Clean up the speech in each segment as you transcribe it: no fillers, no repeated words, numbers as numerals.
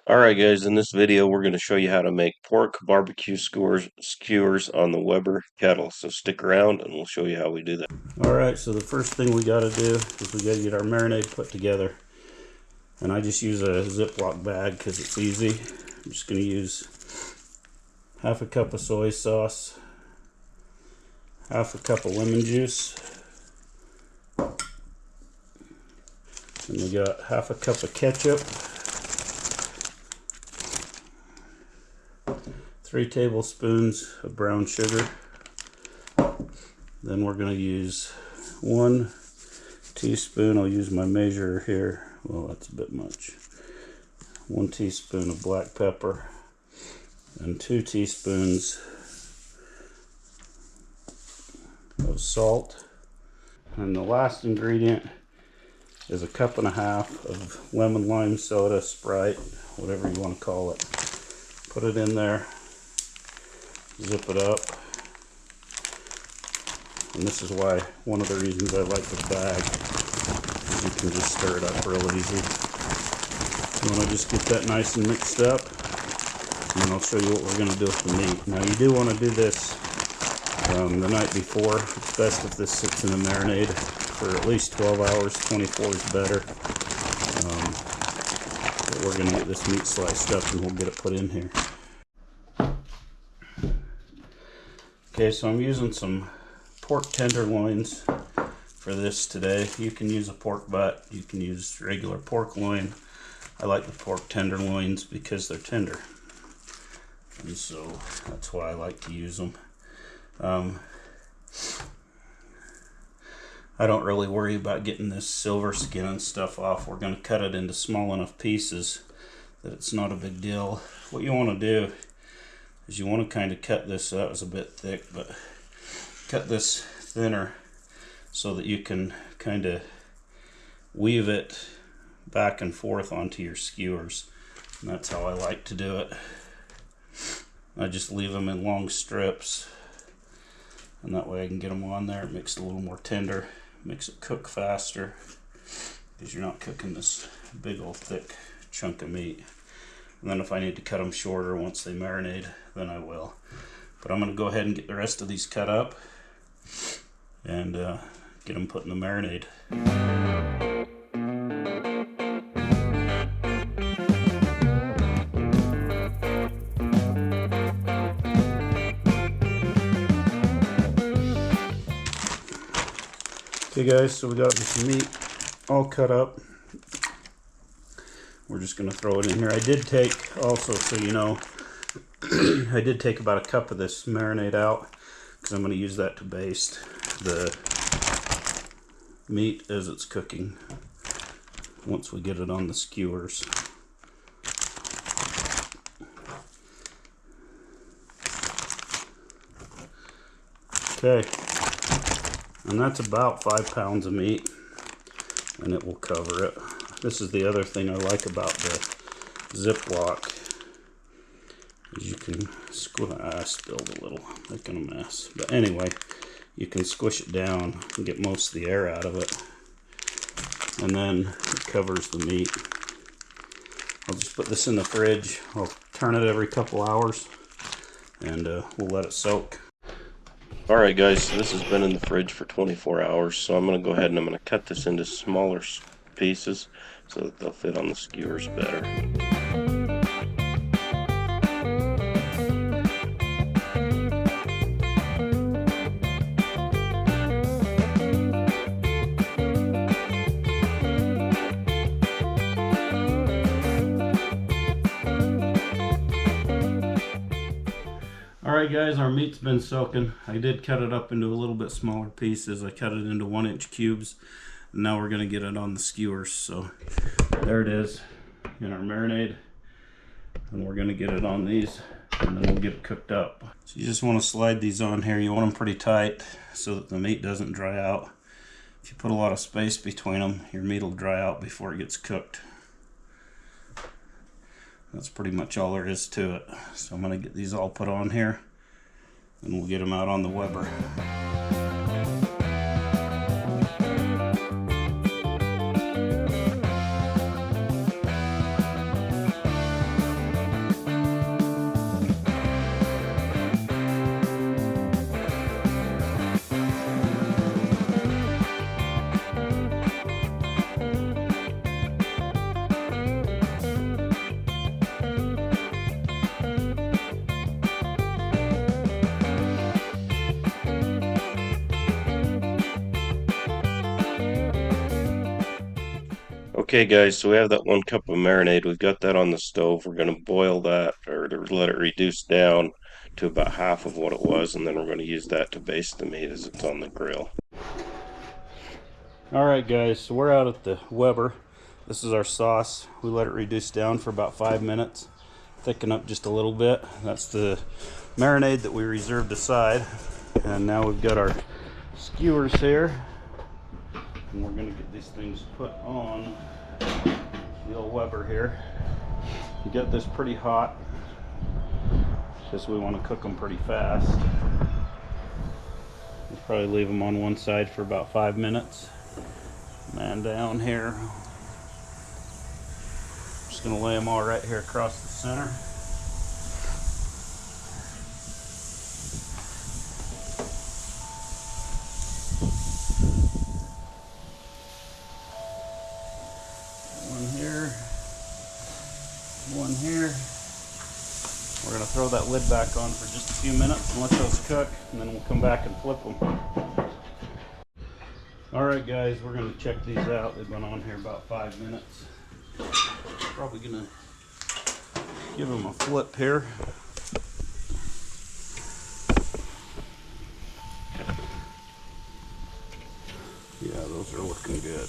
Alright guys, in this video we're going to show you how to make pork barbecue skewers on the Weber kettle. So stick around and we'll show you how we do that. Alright, so the first thing we got to do is we got to get our marinade put together. And I just use a Ziploc bag because it's easy. I'm just going to use half a cup of soy sauce, half a cup of lemon juice, and we got half a cup of ketchup, 3 tablespoons of brown sugar. Then we're going to use 1 teaspoon, I'll use my measure here, well that's a bit much, 1 teaspoon of black pepper and 2 teaspoons of salt. And the last ingredient is a cup and a half of lemon lime soda, Sprite, whatever you want to call it. Put it in there, zip it up. And this is why, one of the reasons I like the bag, is you can just stir it up real easy. You want to just get that nice and mixed up, and then I'll show you what we're going to do with the meat. Now you do want to do this the night before. It's best if this sits in a marinade for at least 12 hours, 24 is better. But we're going to get this meat sliced up and we'll get it put in here. Okay, so I'm using some pork tenderloins for this today. You can use a pork butt, you can use regular pork loin. I like the pork tenderloins because they're tender, and so that's why I like to use them. I don't really worry about getting this silver skin and stuff off. We're going to cut it into small enough pieces that it's not a big deal. What you want to do is you want to kind of cut this, that was a bit thick, but cut this thinner so that you can kind of weave it back and forth onto your skewers. And that's how I like to do it. I just leave them in long strips, and that way I can get them on there. It makes it a little more tender, makes it cook faster, because you're not cooking this big old thick chunk of meat. And then if I need to cut them shorter once they marinate, then I will. But I'm going to go ahead and get the rest of these cut up and get them put in the marinade. Okay guys, so we got this meat all cut up. We're just going to throw it in here. I did take, also so you know, I did take about a cup of this marinade out because I'm going to use that to baste the meat as it's cooking once we get it on the skewers. Okay, and that's about 5 pounds of meat, and it will cover it. This is the other thing I like about the Ziploc, is you can I spilled a little, making a mess. But anyway, you can squish it down and get most of the air out of it, and then it covers the meat. I'll just put this in the fridge. I'll turn it every couple hours, and we'll let it soak. Alright guys, so this has been in the fridge for 24 hours, so I'm going to go ahead and I'm going to cut this into smaller pieces so that they'll fit on the skewers better. Alright guys, our meat's been soaking. I did cut it up into a little bit smaller pieces. I cut it into 1-inch cubes. And now we're going to get it on the skewers. So there it is in our marinade. And we're going to get it on these, and then we'll get it cooked up. So you just want to slide these on here. You want them pretty tight so that the meat doesn't dry out. If you put a lot of space between them, your meat will dry out before it gets cooked. That's pretty much all there is to it. So I'm going to get these all put on here, and we'll get them out on the Weber. Okay, guys, so we have that 1 cup of marinade. We've got that on the stove. We're going to boil that or to let it reduce down to about half of what it was, and then we're going to use that to baste the meat as it's on the grill. Alright guys, so we're out at the Weber. This is our sauce. We let it reduce down for about 5 minutes. Thicken up just a little bit. That's the marinade that we reserved aside. And now we've got our skewers here. And we're going to get these things put on the old Weber here. You get this pretty hot because we want to cook them pretty fast. We'll probably leave them on one side for about 5 minutes. Man down here. Just going to lay them all right here across the center. One here. One here. We're going to throw that lid back on for just a few minutes and let those cook, and then we'll come back and flip them. Alright guys, we're going to check these out. They've been on here about 5 minutes. Probably going to give them a flip here. Yeah, those are looking good.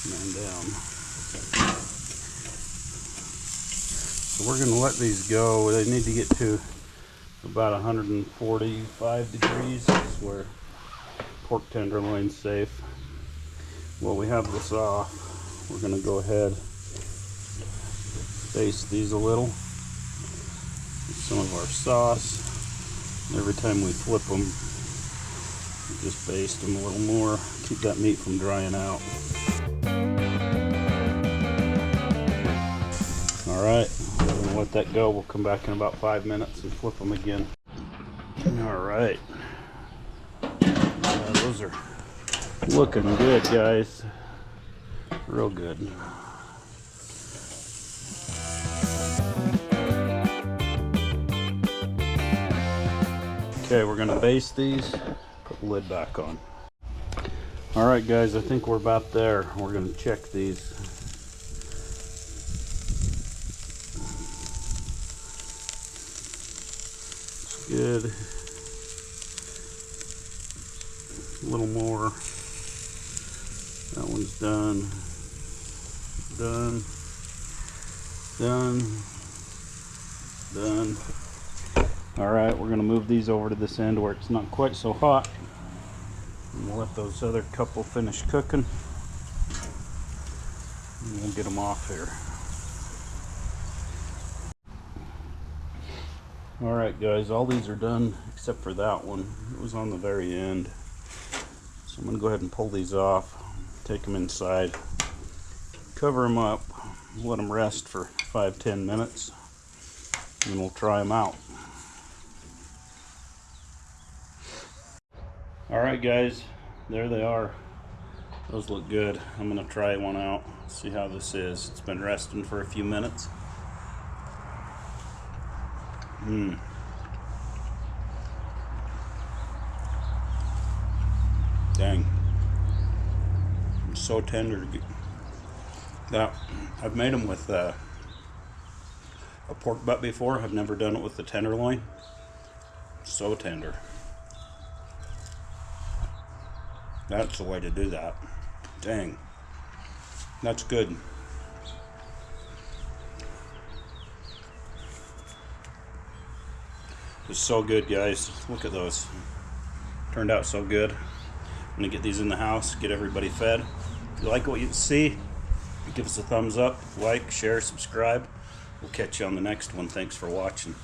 Man down. So we're going to let these go. They need to get to about 145 degrees. That's where pork tenderloin's safe. While we have this off, we're going to go ahead, baste these a little with some of our sauce. Every time we flip them, we just baste them a little more, keep that meat from drying out. Alright, we're going to let that go. We'll come back in about 5 minutes and flip them again. Alright. Yeah, those are looking good, guys. Real good. Okay, we're going to baste these, put the lid back on. Alright guys, I think we're about there. We're going to check these. It's good. A little more. That one's done. Done. Done. Done. Alright, we're going to move these over to this end where it's not quite so hot. And we'll let those other couple finish cooking. And we'll get them off here. Alright guys, all these are done except for that one. It was on the very end. So I'm going to go ahead and pull these off, take them inside, cover them up, let them rest for 5-10 minutes, and we'll try them out. Alright guys, there they are. Those look good. I'm going to try one out, see how this is. It's been resting for a few minutes. Dang. It's so tender. That I've made them with a pork butt before. I've never done it with the tenderloin. So tender. That's the way to do that. Dang. That's good. It's so good, guys. Look at those. Turned out so good. I'm going to get these in the house, get everybody fed. If you like what you see, give us a thumbs up, like, share, subscribe. We'll catch you on the next one. Thanks for watching.